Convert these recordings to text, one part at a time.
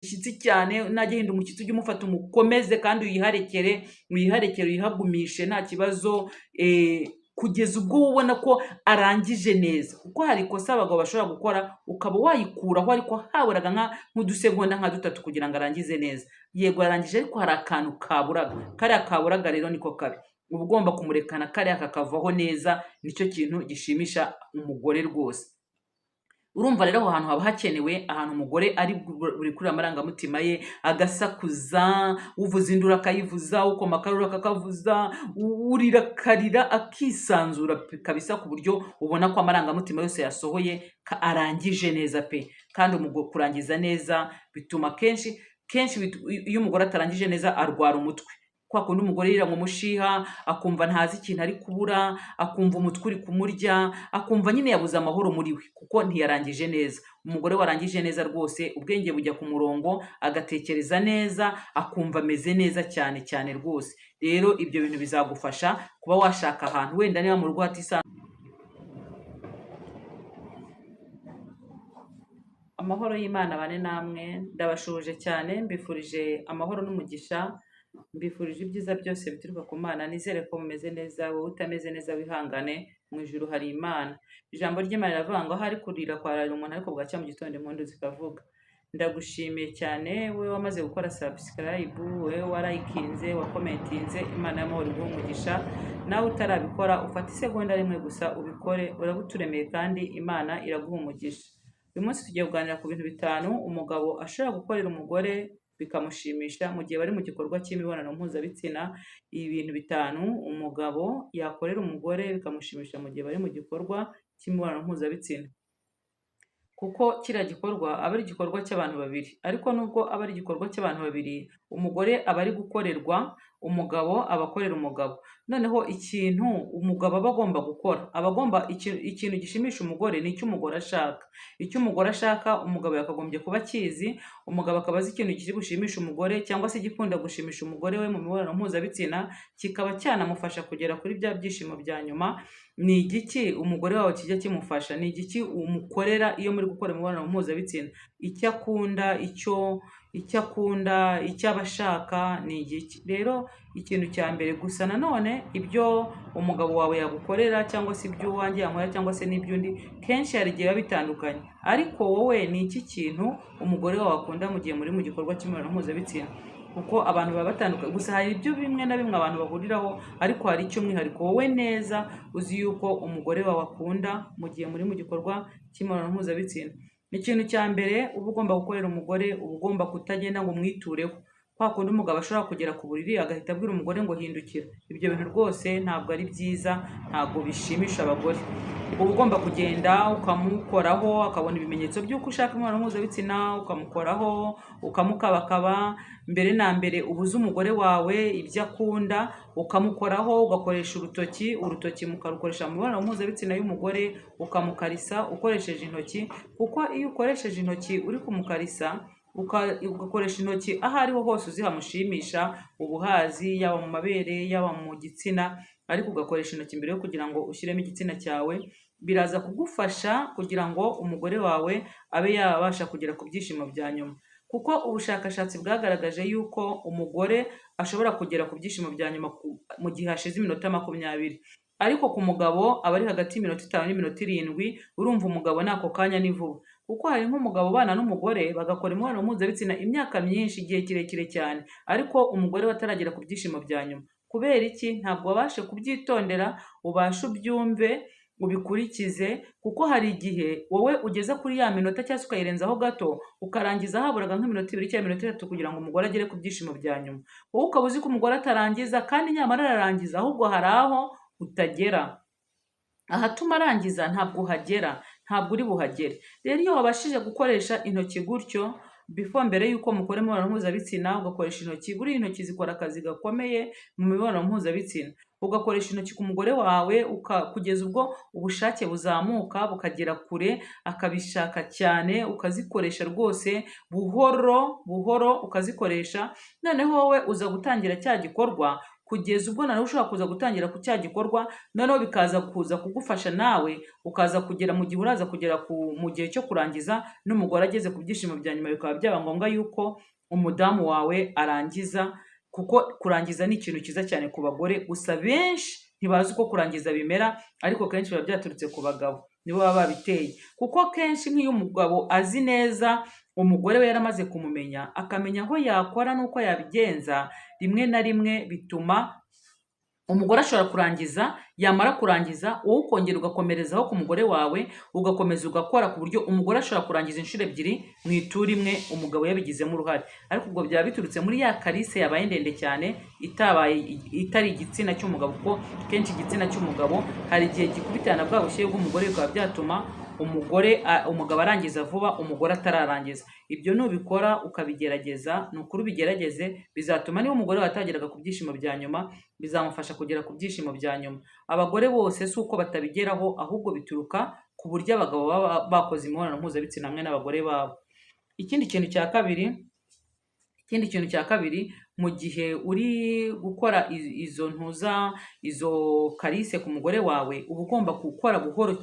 umushyitsi cyane, najya ahinda umushyitsi ujye umufata umukomeze kandi uyiharekere uyihagumishe nta kibazo, kugeza ubwo wowe ubona ko arangije neza. Kuko hari ikosa abagabo bashobora gukora ukaba wayikuraho ariko haburaga nk'udusegonda nka dutatu kugira ngo arangize neza. Yego arangije ariko hari akantu kaburaga. Kariya kaburaga rero niko kabi. Uba ugomba kumurekana kariya kakavaho neza, nicyo kintu gishimisha umugore rwose. Urumva rero aho hantu haba hakenewe ahantu umugore ari buri kuri amarangamutima ye, agasakuza, uvuza induru akayivuza, ukoma akaruru akakavuza, urira akarira, akisanzura kabisa ku buryo ubona ko amarangamutima yose yasohoye, arangije neza pe. Kandi kurangiza neza bituma kenshi iyo umugore atarangije neza arwara umutwe. Kwa kundi umugore yira mu mushiha, akumva ntazi ikintu ari kubura, akumva umutwe uri kumurya, akumva nyine yabuze amahoro muri we kuko ntiyarangije neza. Umugore warangije neza rwose ubwenge bujya ku murongo, agatekereza neza, akumva ameze neza cyane cyane rwose. Rero ibyo bintu bizagufasha kuba washaka ahantu wenda niba mu rugo hatisanzuye. Amahoro y'Imana bane namwe, ndabashuje cyane, mbifurije amahoro n'umugisha. Mbifurije ibyiza byose bituruka ku Mana. Nizere ko mumeze neza, wowe utameze neza wihangane, mu ijuru hari Imana. Ijambo ry'Imana riravuga ngo ahari kurira kwararira umuntu ariko bwacya mu gitondo impundu zikavuga. Ndagushimiye cyane wowe wamaze gukora subscribe, wowe warayikinze, wakomentinze, Imana y'amahoro iguhe umugisha. Nawe utarabikora ufata isegonda rimwe gusa ubikore, urabuturemeye kandi Imana iraguha umugisha. Uyu munsi tugiye kuganira ku bintu 5 umugabo ashobora gukorera umugore bikamushimisha mu gihe bari mu gikorwa cy'imibonano mpuzabitsina. Ibi bintu 5 umugabo yakorera umugore bikamushimisha mu gihe bari mu gikorwa cy'imibonano mpuzabitsina. Kuko kiriya gikorwa aba ari igikorwa cy'abantu babiri, ariko nubwo aba ari igikorwa cy'abantu babiri, umugore aba ari gukorerwa, umugabo aba akorera umugabo. Noneho ikintu umugabo aba agomba gukora, aba agomba ikintu gishimisha umugore ni icyo umugore ashaka. Icyo umugore ashaka umugabo yakagombye kuba akizi, umugabo akaba azi ikintu kiri gushimisha umugore cyangwa se gikunda gushimisha umugore we mu mibonano mpuzabitsina, kikaba cyanamufasha kugera kuri bya byishimo bya nyuma. Ni igiki umugore wawe kijya kimufasha? Ni igiki umukorera iyo muri gukora imibonano mpuzabitsina? Icyo akunda, icyo aba ashaka ni igiki? Rero ikintu cya mbere gusa, nanone ibyo umugabo wawe yagukorera cyangwa se ibyo uwanjye yankorera cyangwa se n'iby'undi, kenshi hari igihe biba bitandukanye. Ariko wowe ni iki kintu umugore wawe akunda mu gihe muri mu gikorwa cy'imibonano mpuzabitsina? Kuko abantu baba batandukanye, gusa hari ibyo bimwe na bimwe abantu bahuriraho, ariko hari icy'umwihariko wowe neza uzi yuko umugore wawe akunda mu gihe muri mu gikorwa cy'imibonano mpuzabitsina. Ikintu cya mbere uba ugomba gukorera umugore, uba ugomba kutagenda ngo umwitureho. Kwa kundi umugabo ashobora kugera ku buriri agahita abwira umugore ngo hindukira. Ibyo bintu rwose ntabwo ari byiza, ntabwo bishimisha abagore. Uba ugomba kugenda ukamukoraho, akabona ibimenyetso by'uko ushaka imibonano mpuzabitsina, ukamukoraho, ukamukabakaba. Mbere na mbere ubuze umugore wawe ibyo akunda, ukamukoraho, ugakoresha urutoki mukarukoresha mu mibonano mpuzabitsina y'umugore, ukamukarisa ukoresheje intoki. Kuko iyo ukoresheje intoki uri kumukarisa, ugakoresha intoki aho ariho hose uzihamushimisha, ubuhazi yaba mu mabere yaba mu gitsina, ariko ugakoresha intoki mbere yo kugira ngo ushyiremo igitsina cyawe, biraza kugufasha kugira ngo umugore wawe abe yabasha kugera ku byishimo bya nyuma. Kuko ubushakashatsi bwagaragaje yuko umugore ashobora kugera ku byishimo bya nyuma mu gihe hashize iminota 20, ariko ku mugabo aba ari hagati y'iminota 5 n'iminota 7. Urumva umugabo n'ako kanya ni vuba. Kuko hari nk'umugabo ubana n'umugore bagakora imibonano mpuzabitsina imyaka myinshi, igihe kirekire cyane, ariko umugore we ataragera ku byishimo bya nyuma. Kubera iki? Ntabwo wabashe kubyitondera, ubashe ubyumve, ubikurikize. Kuko hari igihe wowe ugeze kuri ya minota cyangwa se ukayirenzaho gato, ukarangiza haburaga nk'iminota 2 cyangwa iminota 3 kugira ngo umugore agere ku byishimo bya nyuma. Wowe ukaba uzi ko umugore atarangiza, kandi nyamara ararangiza, ahubwo hari aho utagera. Ahatuma arangiza ntabwo uhagera, ntabwo uri buhagere. Rero iyo wabashije gukoresha intoki gutyo mbere yuko mukora imibonano mpuzabitsina, ugakoresha intoki, buriya intoki zikora akazi gakomeye mu mibonano mpuzabitsina. Ugakoresha intoki ku mugore wawe kugeza ubwo ubushake buzamuka bukagera kure, akabishaka cyane, ukazikoresha rwose buhoro buhoro ukazikoresha. Noneho wowe uza gutangira cya gikorwa kugeza ubwo nawe ushobora kuza gutangira ku cya gikorwa, noneho bikaza kuza kugufasha nawe ukaza kugera mu gihe uraza kugera mu gihe cyo kurangiza n'umugore ageze ku byishimo bya nyuma, bikaba byaba ngombwa yuko umudamu wawe arangiza, kuko kurangiza ni ikintu cyiza cyane ku bagore, gusa benshi ntibazi uko kurangiza bimera, ariko kenshi biba byaturutse ku bagabo, nibo baba babiteye. Kuko kenshi nk'iyo umugabo azi neza umugore we yaramaze kumumenya, akamenya aho yakora n'uko yabigenza, rimwe na rimwe bituma umugore ashobora kurangiza, yamara kurangiza wowe ukongera ugakomerezaho ku mugore wawe, ugakomeza ugakora ku buryo umugore ashobora kurangiza inshuro ebyiri mu ituru imwe, umugabo yabigizemo uruhare. Ariko ubwo byaba biturutse muri ya karise yabaye ndende cyane, itari igitsina cy'umugabo, kuko kenshi igitsina cy'umugabo hari igihe gikubitana bwa bushyuhe bw'umugore, bikaba byatuma umugabo arangiza vuba, umugore atararangiza. Ibyo nubikora ukabigerageza, ni ukuri ubigerageze, bizatuma niba umugore watageraga ku byishimo bya nyuma, bizamufasha kugera ku byishimo bya nyuma. Abagore bose si uko batabigeraho, ahubwo bituruka ku buryo abagabo baba bakoze imibonano mpuzabitsina hamwe n'abagore babo. Ikindi kintu cya kabiri, mu gihe uri gukora izo karise ku mugore wawe, uba ugomba gukora buhoro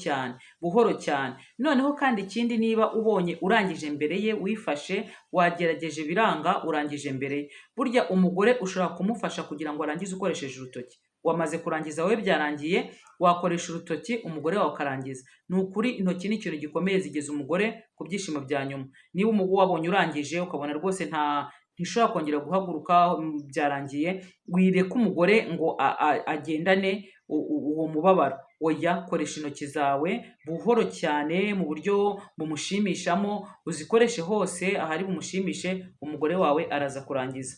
cyane. Noneho kandi ikindi, niba ubonye urangije mbere ye, wifashe wagerageje biranga, urangije mbere ye, burya umugore ushobora kumufasha kugira ngo arangize ukoresheje urutoki. Wamaze kurangiza wowe byarangiye, wakoresha urutoki umugore wawe akarangiza. Ni ukuri intoki ni ikintu gikomeye, zigeza umugore ku byishimo bya nyuma. Niba umugore wabonye urangije ukabona rwose ntishobora kongera guhaguruka, byarangiye, wireka umugore ngo agendane uwo mubabaro. Oya, koresha intoki zawe buhoro cyane, mu buryo bumushimishamo, uzikoreshe hose ahari bumushimishe, umugore wawe araza kurangiza.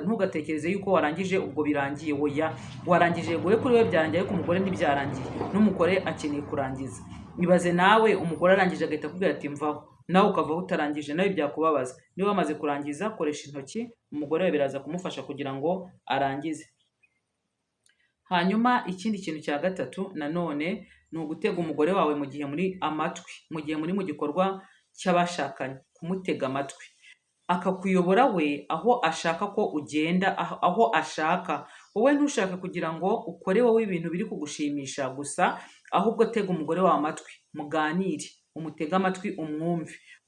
Ntugatekereze yuko warangije ubwo birangiye. Oya, warangije wowe, kuri we byarangiye, ariko umugore ntibyarangiye, n'umugore akeneye kurangiza. Ibaze nawe umugore arangije agahita akubwira ati mvaho, nawe ukavaho utarangije, nawe byakubabaza. Niba wamaze kurangiza, koresha intoki, umugore we biraza kumufasha kugira ngo arangize. Hanyuma ikindi kintu cya gatatu nanone, ni ugutega umugore wawe mu gihe muri mu gikorwa cy'abashakanye, kumutega amatwi, akakuyobora we aho ashaka ko ugenda, aho ashaka. Wowe ntushake kugira ngo ukore wowe ibintu biri kugushimisha gusa, ahubwo tega umugore wawe amatwi, muganire, umutege amatwi,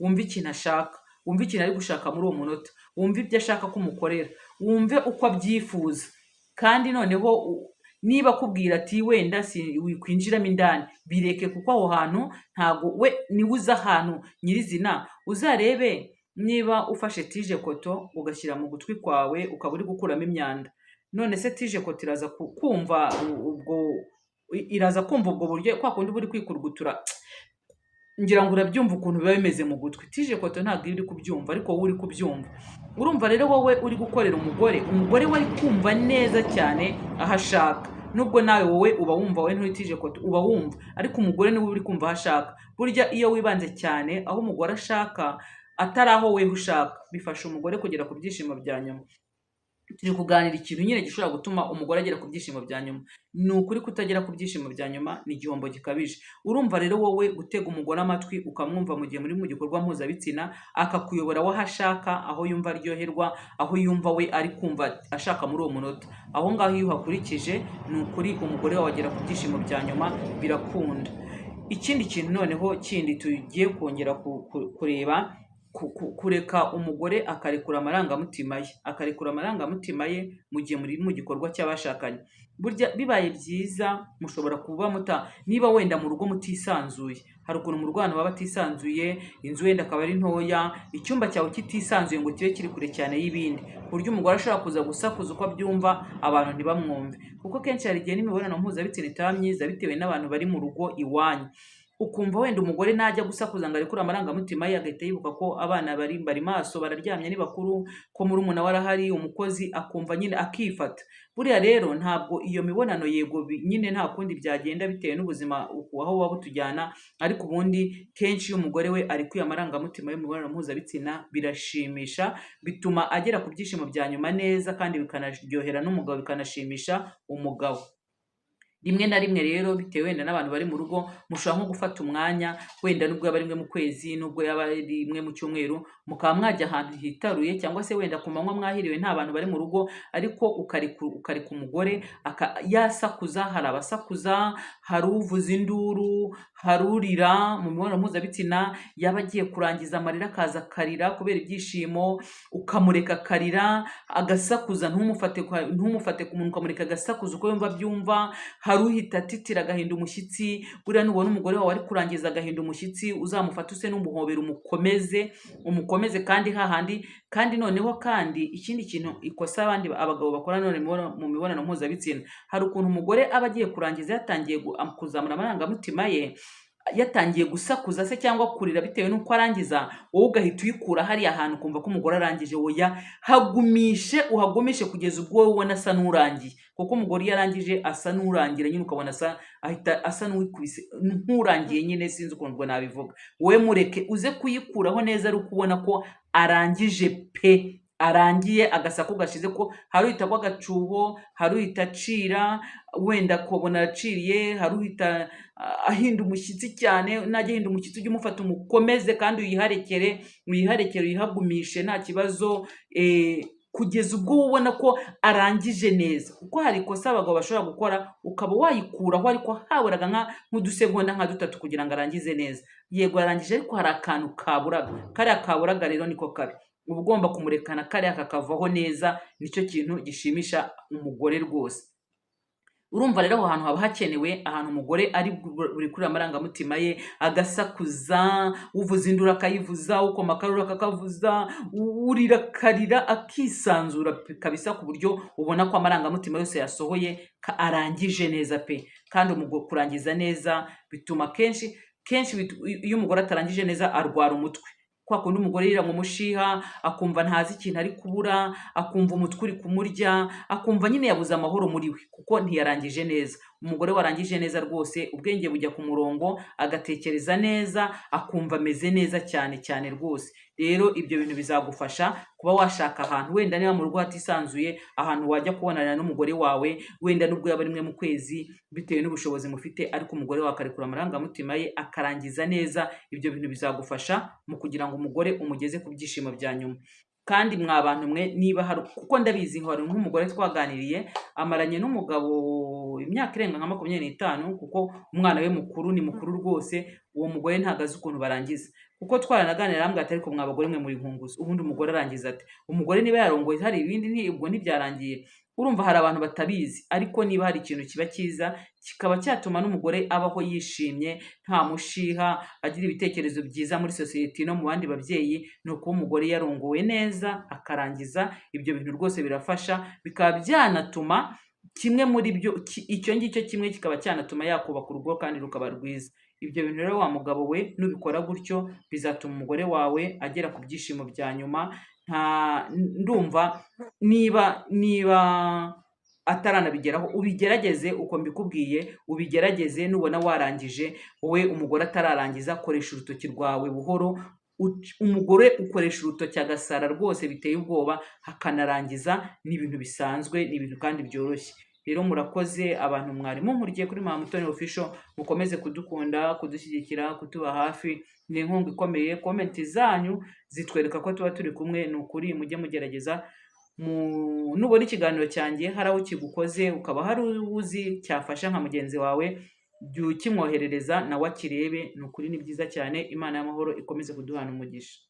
wumve ikintu ashaka, wumve ikintu ari gushaka muri uwo munota, wumve ibyo ashaka ko umukorera, wumve uko abyifuza. Kandi noneho niba akubwira ati wenda wikwinjiramo indani, bireke, kuko aho hantu ntabwo we niwe uzi ahantu nyirizina. Uzarebe niba ufashe tije koto ugashyira mu gutwi kwawe, ukaba uri gukuramo imyanda, none se tije koto iraza kumva ubwo buryo, kwa kundi uba uri kwikurugutura, ngira ngo urabyumva ukuntu biba bimeze mu gutwi. Tije koto ntabwo iri kubyumva, ariko wowe uri kubyumva. Urumva rero wowe uri gukorera umugore we ari kumva neza cyane aho ashaka, nubwo nawe wowe uba wumva, wowe nturi tije koto uba wumva, ariko umugore niwe uri kumva aho ashaka. Burya iyo wibanze cyane aho umugore ashaka atari aho wewe ushaka, bifasha umugore kugera ku byishimo bya nyuma. Turi kuganira ikintu nyine gishobora gutuma umugore agera ku byishimo bya nyuma. Ni ukuri kutagera ku byishimo bya nyuma ni igihombo gikabije. Urumva rero wowe gutega umugore amatwi, ukamwumva mu gihe muri mu gikorwa mpuzabitsina, akakuyobora aho ashaka, aho yumva aryoherwa, aho yumva we ari kumva ashaka muri uwo munota. Aho ngaho iyo uhakurikije, ni ukuri umugore wawe agera ku byishimo bya nyuma, birakunda. Ikindi kintu noneho kindi tugiye kongera kureba, kureka umugore akarekura amarangamutima ye mu gihe muri mu gikorwa cy'abashakanye. Burya bibaye byiza mushobora kuba niba wenda mu rugo mutisanzuye, hari ukuntu mu Rwanda baba batisanzuye, inzu wenda akaba ari ntoya, icyumba cyawe kitisanzuye ngo kibe kiri kure cyane y'ibindi, ku buryo umugore ashobora kuza gusakuza uko abyumva, abantu ntibamwumve. Kuko kenshi hari igihe n'imibonano mpuzabitsina itaba myiza bitewe n'abantu bari mu rugo iwanyu, ukumva wenda umugore najya gusakuza ngo arekure amarangamutima ye, agahita yibuka ko abana bari maso, bararyamye, ni bakuru, ko murumuna we arahari, umukozi, akumva nyine akifata. Buriya rero ntabwo iyo mibonano, yego nyine nta kundi byagenda bitewe n'ubuzima aho buba butujyana, ariko ubundi kenshi iyo umugore we arekuye amarangamutima yo mu mibonano mpuzabitsina, birashimisha, bituma agera ku byishimo bya nyuma neza, kandi bikanaryohera n'umugabo, bikanashimisha umugabo. rimwe na rimwe rero bitewe wenda n'abantu bari mu rugo mushobora nko gufata umwanya wenda nubwo yaba ari rimwe mu kwezi nubwo yaba ari rimwe mu cyumweru mukaba mwajya ahantu hitaruye cyangwa se wenda ku manywa mwahiriwe nta bantu bari mu rugo ariko ukareka umugore yasakuza. Hari abasakuza, hari uvuza induru, hari urira mu mibonano mpuzabitsina, yaba agiye kurangiza amarira akaza akarira kubera ibyishimo, ukamureka akarira agasakuza, ntumufate ku muntu, ukamureka agasakuza uko yumva byumva. Hari uhita atitira agahinda umushyitsi. Buriya nubona umugore wawe ari kurangiza agahinda umushyitsi, uzamufate use n'umuhobera, umukomeze kandi hahandi. Kandi noneho kandi ikindi kintu ikosa abandi abagabo bakora none mu mibonano mpuzabitsina, hari ukuntu umugore aba agiye kurangiza yatangiye kuzamura amarangamutima ye, yatangiye gusakuza se cyangwa kurira bitewe n'uko arangiza, wowe ugahita uyikura hariya hantu ukumva ko umugore arangije. Oya, uhagumishe kugeza ubwo wowe ubona asa n'urangiye, kuko umugore iyo arangije asa n'urangira nyine, ukabona ahita asa n'uwikubise nk'urangiye nyine, sinzi ukuntu ubwo nabivuga. Wowe mureke uze kuyikuraho neza ari uko ubona ko arangije pe, arangiye agasaku gashize, ko hari uhita agwa agacuho, hari uhita acira wenda kubona araciriye, hari uhita ahinda umushyitsi cyane. Najya ahinda umushyitsi ujye umufata umukomeze kandi uyiharekere uyihagumishe nta kibazo, kugeza ubwo ubona ko arangije neza. Kuko hari ikosa abagabo bashobora gukora ukaba wayikuraho ariko haburaga nk'udusegonda nka 3 kugira ngo arangize neza. Yego arangije ariko hari akantu kaburaga, kariya kaburaga rero niko kabi. Uba ugomba kumurekana kariya kakavaho neza, nicyo kintu gishimisha umugore rwose. Urumva rero aho hantu haba hakenewe ahantu umugore ari buri kuri amarangamutima ye, agasakuza, uvuza induru akayivuza, ukoma akaruru akakavuza, urira akarira, akisanzura kabisa, ku buryo ubona ko amarangamutima yose yasohoye, arangije neza pe. Kandi kurangiza neza bituma kenshi iyo umugore atarangije neza arwara umutwe. Kwa kundi umugore yira mu mushiha, akumva ntazi ikintu ari kubura, akumva umutwe uri kumurya, akumva nyine yabuze amahoro muri we kuko ntiyarangije neza. Umugore warangije neza rwose ubwenge bujya ku murongo, agatekereza neza, akumva ameze neza cyane cyane rwose. Rero ibyo bintu bizagufasha kuba washaka ahantu wenda niba mu rugo hatisanzuye, ahantu wajya kubonana n'umugore wawe wenda nubwo yaba rimwe mu kwezi bitewe n'ubushobozi mufite, ariko umugore wawe akarekura amarangamutima ye akarangiza neza. Ibyo bintu bizagufasha mu kugira ngo umugore umugeze ku byishimo bya nyuma. Kandi mwa bantu mwe, niba hari, kuko ndabizi hari nk'umugore twaganiriye amaranye n'umugabo imyaka irenga nka 25, kuko umwana we ni mukuru rwose. Uwo mugore ntago azi ukuntu barangiza, kuko twaranaganira arambwira ati ariko mwa bagore mwe muri nkunguzi, ubundi umugore arangiza ate? Umugore niba yarongoye hari ibindi ubwo ntibyarangiye. Urumva hari abantu batabizi, ariko niba hari ikintu kiba cyiza kikaba cyatuma n'umugore abaho yishimye nta mushiha, agira ibitekerezo byiza muri sosiyete no mu bandi babyeyi, ni uko umugore yarongowe neza akarangiza. Ibyo bintu rwose birafasha, bikaba byanatuma kimwe muri byo, icyo ngicyo kimwe kikaba cyanatuma yakubaka urugo kandi rukaba rwiza. Ibyo bintu rero wa mugabo we nubikora gutyo, bizatuma umugore wawe agera ku byishimo bya nyuma. Ndumva niba ataranabigeraho, ubigerageze uko mbikubwiye, ubigerageze. Nubona warangije wowe umugore atararangiza, koresha urutoki rwawe buhoro, umugore ukoresha urutoki agasara rwose biteye ubwoba, hakanarangiza. Ni ibintu bisanzwe, ni ibintu kandi byoroshye. Rero murakoze abantu mwari munkurikiye kuri Mama Mutoni Official, mukomeze kudukunda, kudushyigikira, kutuba hafi. Ni inkunga ikomeye. Komenti zanyu zitwereka ko tuba turi kumwe. Ni ukuri mujye mugerageza, nubona ikiganiro cyanjye hari aho kigukoze, ukaba hari uzi cyafasha nka mugenzi wawe, jya ukimwoherereza nawe akirebe. Ni ukuri ni byiza cyane. Imana y'amahoro ikomeze kuduhana umugisha.